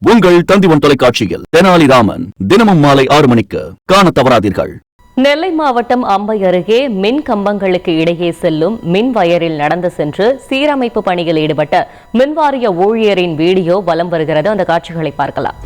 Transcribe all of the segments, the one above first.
உங்கள் தந்திவன் தொலைக்காட்சியில் தெனாலிராமன் தினமும் மாலை 6 மணிக்கு காண தவறாதீர்கள். நெல்லை மாவட்டம் அம்பை அருகே மின் கம்பங்களுக்கு இடையே செல்லும் மின் வயரில் நடந்து சென்று சீரமைப்பு பணியில் ஈடுபட்ட மின்வாரிய ஊழியரின் வீடியோ வலம் வருகிறது. அந்த காட்சிகளை பார்க்கலாம்.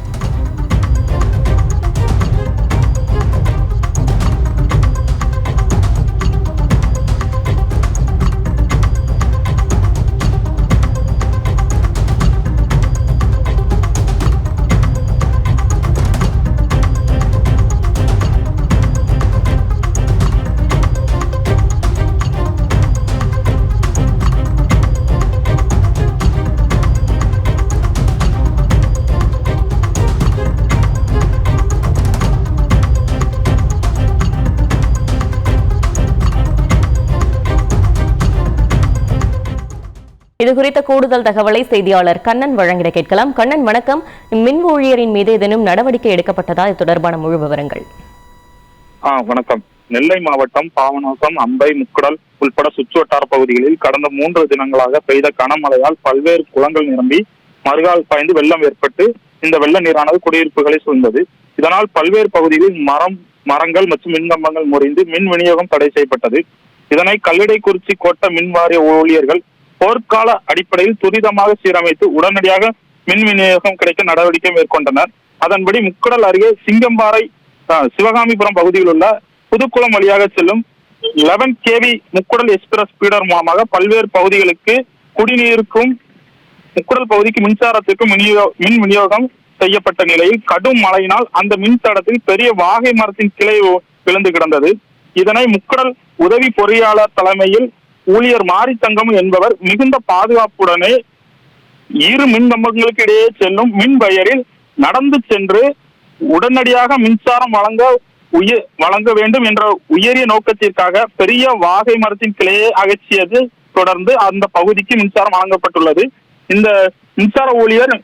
இதுகுறித்த கூடுதல் தகவலை செய்தியாளர் கண்ணன் வழங்கிட கேட்கலாம். கண்ணன், வணக்கம். மின் ஊழியரின் மீது ஏதேனும் நடவடிக்கை எடுக்கப்பட்டதா? இது தொடர்பான முழு விவரங்கள். வணக்கம். நெல்லை மாவட்டம் பாபநாசம், அம்பை, முக்கடல் உள்பட சுற்றுவட்டார பகுதிகளில் கடந்த 3 தினங்களாக பெய்த கனமழையால் பல்வேறு குளங்கள் நிரம்பி மறுகால் பாய்ந்து வெள்ளம் ஏற்பட்டு இந்த வெள்ள நீரானது குடியிருப்புகளை சூழ்ந்தது. இதனால் பல்வேறு பகுதிகளில் மரங்கள் மற்றும் மின்கம்பங்கள் முறிந்து மின் விநியோகம் தடை செய்யப்பட்டது. இதனை கல்லிடைக்குறிச்சி கோட்ட மின் வாரிய ஊழியர்கள் போர்க்கால அடிப்படையில் துரிதமாக சீரமைத்து உடனடியாக மின் விநியோகம் கிடைக்க நடவடிக்கை மேற்கொண்டனர். அதன்படி முக்கடல் அருகே சிங்கம்பாறை சிவகாமிபுரம் பகுதியில் உள்ள புதுக்குளம் வழியாக செல்லும் 11 kV முக்கடல் எக்ஸ்பிரஸ் பீடர் மூலமாக பல்வேறு பகுதிகளுக்கு குடிநீருக்கும் முக்கடல் பகுதிக்கு மின்சாரத்திற்கும் மின் விநியோகம் செய்யப்பட்ட நிலையில் கடும் மழையினால் அந்த மின்தடத்தில் பெரிய வாகை மரத்தின் கிளை விழுந்து கிடந்தது. இதனை முக்கடல் உதவி பொறியாளர் தலைமையில் ஊழியர் மாரித்தங்கம் என்பவர் மிகுந்த பாதுகாப்புடனே 2 மின்கம்பங்களுக்கு இடையே செல்லும் மின் வயரில் நடந்து சென்று உடனடியாக மின்சாரம் வழங்க வேண்டும் என்ற உயரிய நோக்கத்திற்காக பெரிய வாகை மரத்தின் கிளையை அகற்றியது தொடர்ந்து அந்த பகுதிக்கு மின்சாரம் வழங்கப்பட்டுள்ளது. இந்த மின்சார ஊழியர்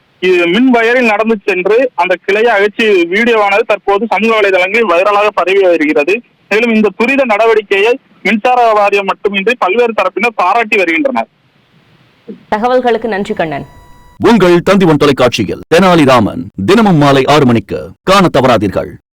மின் வயரில் நடந்து சென்று அந்த கிளையை அகற்றிய வீடியோவானது தற்போது சமூக வலைதளங்களில் வைரலாக பரவி வருகிறது. மேலும் இந்த துரித நடவடிக்கையை மின்சார வாரியம் மட்டுமின்றி பல்வேறு தரப்பினர் பாராட்டி வருகின்றனர். தகவல்களுக்கு நன்றி கண்ணன். உங்கள் தந்திவன் தொலைக்காட்சியில் தெனாலிராமன் தினமும் மாலை 6 மணிக்கு காண தவறாதீர்கள்.